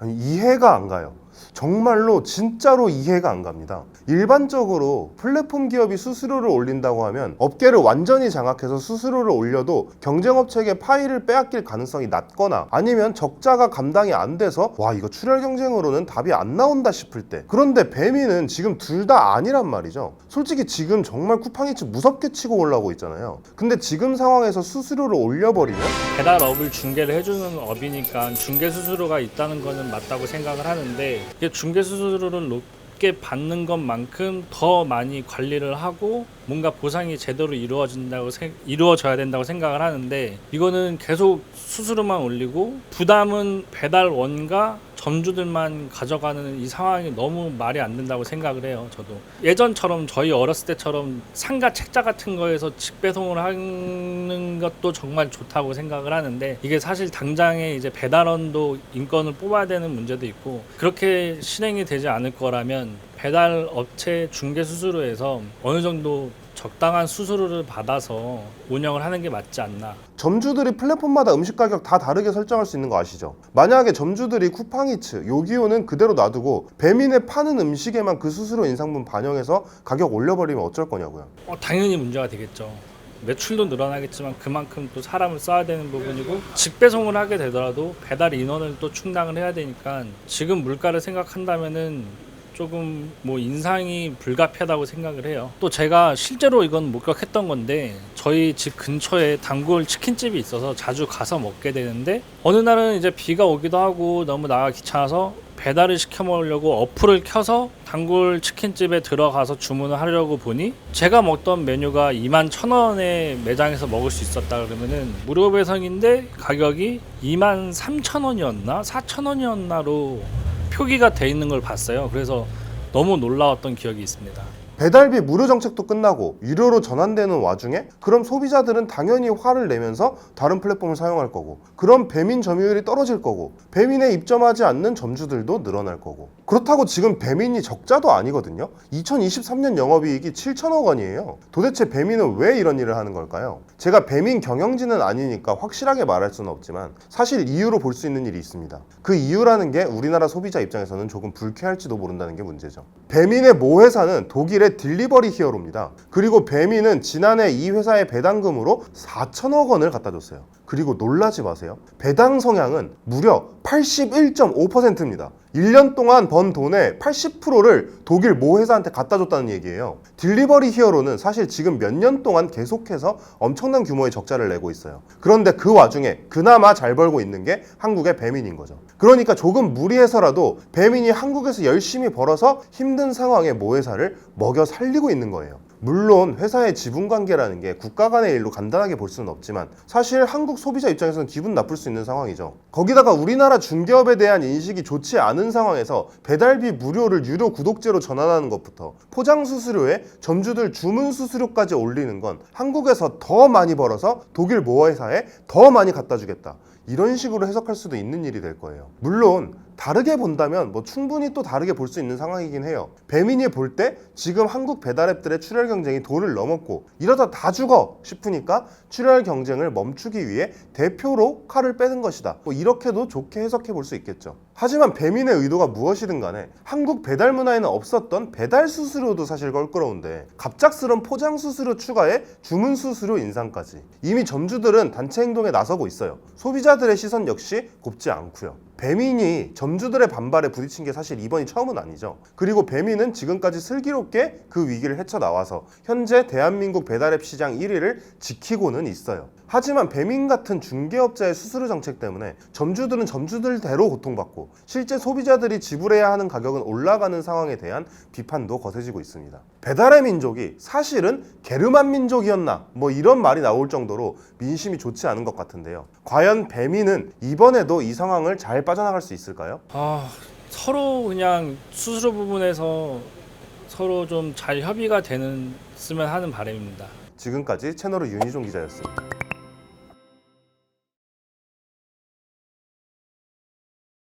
아니, 이해가 안 가요. 정말로 진짜로 이해가 안 갑니다. 일반적으로 플랫폼 기업이 수수료를 올린다고 하면 업계를 완전히 장악해서 수수료를 올려도 경쟁업체에게 파이를 빼앗길 가능성이 낮거나 아니면 적자가 감당이 안 돼서 와 이거 출혈 경쟁으로는 답이 안 나온다 싶을 때, 그런데 배민은 지금 둘 다 아니란 말이죠. 솔직히 지금 정말 쿠팡이츠 무섭게 치고 올라오고 있잖아요. 근데 지금 상황에서 수수료를 올려버리면 배달업을 중개를 해주는 업이니까 중개 수수료가 있다는 거는 맞다고 생각을 하는데, 이게 중개 수수료를 높게 받는 것만큼 더 많이 관리를 하고 뭔가 보상이 제대로 이루어져야 된다고 생각을 하는데, 이거는 계속 수수료만 올리고 부담은 배달원과 점주들만 가져가는 이 상황이 너무 말이 안 된다고 생각을 해요. 저도 예전처럼 저희 어렸을 때처럼 상가 책자 같은 거에서 직배송을 하는 것도 정말 좋다고 생각을 하는데, 이게 사실 당장에 이제 배달원도 인건을 뽑아야 되는 문제도 있고, 그렇게 실행이 되지 않을 거라면 배달 업체 중개 수수료에서 어느 정도 적당한 수수료를 받아서 운영을 하는 게 맞지 않나. 점주들이 플랫폼마다 음식 가격 다 다르게 설정할 수 있는 거 아시죠? 만약에 점주들이 쿠팡이츠, 요기요는 그대로 놔두고 배민에 파는 음식에만 그 수수료 인상분 반영해서 가격 올려버리면 어쩔 거냐고요. 당연히 문제가 되겠죠. 매출도 늘어나겠지만 그만큼 또 사람을 써야 되는 부분이고, 직배송을 하게 되더라도 배달 인원을 또 충당을 해야 되니까 지금 물가를 생각한다면은 조금 뭐 인상이 불가피하다고 생각을 해요. 또 제가 실제로 이건 목격했던 건데, 저희 집 근처에 단골 치킨집이 있어서 자주 가서 먹게 되는데, 어느 날은 이제 비가 오기도 하고 너무 나가기 귀찮아서 배달을 시켜 먹으려고 어플을 켜서 단골 치킨집에 들어가서 주문을 하려고 보니 제가 먹던 메뉴가 21,000원에 매장에서 먹을 수 있었다 그러면은 무료 배송인데 가격이 23,000원이었나 4,000원이었나로 표기가 돼 있는 걸 봤어요. 그래서 너무 놀라웠던 기억이 있습니다. 배달비 무료 정책도 끝나고 유료로 전환되는 와중에 그럼 소비자들은 당연히 화를 내면서 다른 플랫폼을 사용할 거고, 그럼 배민 점유율이 떨어질 거고, 배민에 입점하지 않는 점주들도 늘어날 거고. 그렇다고 지금 배민이 적자도 아니거든요. 2023년 영업이익이 7천억 원이에요. 도대체 배민은 왜 이런 일을 하는 걸까요? 제가 배민 경영진은 아니니까 확실하게 말할 수는 없지만 사실 이유로 볼 수 있는 일이 있습니다. 그 이유라는 게 우리나라 소비자 입장에서는 조금 불쾌할지도 모른다는 게 문제죠. 배민의 모 회사는 독일의 딜리버리 히어로입니다. 그리고 배민은 지난해 이 회사의 배당금으로 4천억 원을 갖다 줬어요. 그리고 놀라지 마세요. 배당 성향은 무려 81.5%입니다. 1년 동안 번 돈의 80%를 독일 모 회사한테 갖다 줬다는 얘기예요. 딜리버리 히어로는 사실 지금 몇 년 동안 계속해서 엄청난 규모의 적자를 내고 있어요. 그런데 그 와중에 그나마 잘 벌고 있는 게 한국의 배민인 거죠. 그러니까 조금 무리해서라도 배민이 한국에서 열심히 벌어서 힘든 상황에 모 회사를 먹여 살리고 있는 거예요. 물론 회사의 지분관계라는 게 국가 간의 일로 간단하게 볼 수는 없지만 사실 한국 소비자 입장에서는 기분 나쁠 수 있는 상황이죠. 거기다가 우리나라 중개업에 대한 인식이 좋지 않은 상황에서 배달비 무료를 유료 구독제로 전환하는 것부터 포장 수수료에 점주들 주문 수수료까지 올리는 건 한국에서 더 많이 벌어서 독일 모 회사에 더 많이 갖다 주겠다, 이런 식으로 해석할 수도 있는 일이 될 거예요. 물론 다르게 본다면 뭐 충분히 또 다르게 볼 수 있는 상황이긴 해요. 배민이 볼 때 지금 한국 배달앱들의 출혈 경쟁이 도를 넘었고 이러다 다 죽어 싶으니까 출혈 경쟁을 멈추기 위해 대표로 칼을 빼는 것이다, 뭐 이렇게도 좋게 해석해 볼 수 있겠죠. 하지만 배민의 의도가 무엇이든 간에 한국 배달 문화에는 없었던 배달 수수료도 사실 껄끄러운데 갑작스런 포장 수수료 추가에 주문 수수료 인상까지. 이미 점주들은 단체 행동에 나서고 있어요. 소비자들의 시선 역시 곱지 않고요. 배민이 점주들의 반발에 부딪힌 게 사실 이번이 처음은 아니죠. 그리고 배민은 지금까지 슬기롭게 그 위기를 헤쳐나와서 현재 대한민국 배달앱 시장 1위를 지키고는 있어요. 하지만 배민 같은 중개업자의 수수료 정책 때문에 점주들은 점주들대로 고통받고 실제 소비자들이 지불해야 하는 가격은 올라가는 상황에 대한 비판도 거세지고 있습니다. 배달의 민족이 사실은 게르만 민족이었나, 뭐 이런 말이 나올 정도로 민심이 좋지 않은 것 같은데요. 과연 배민은 이번에도 이 상황을 잘 빠져나갈 수 있을까요? 서로 그냥 수수료 부분에서 서로 좀 잘 협의가 되는 쓰면 하는 바람입니다. 지금까지 채널의 윤희종 기자였습니다.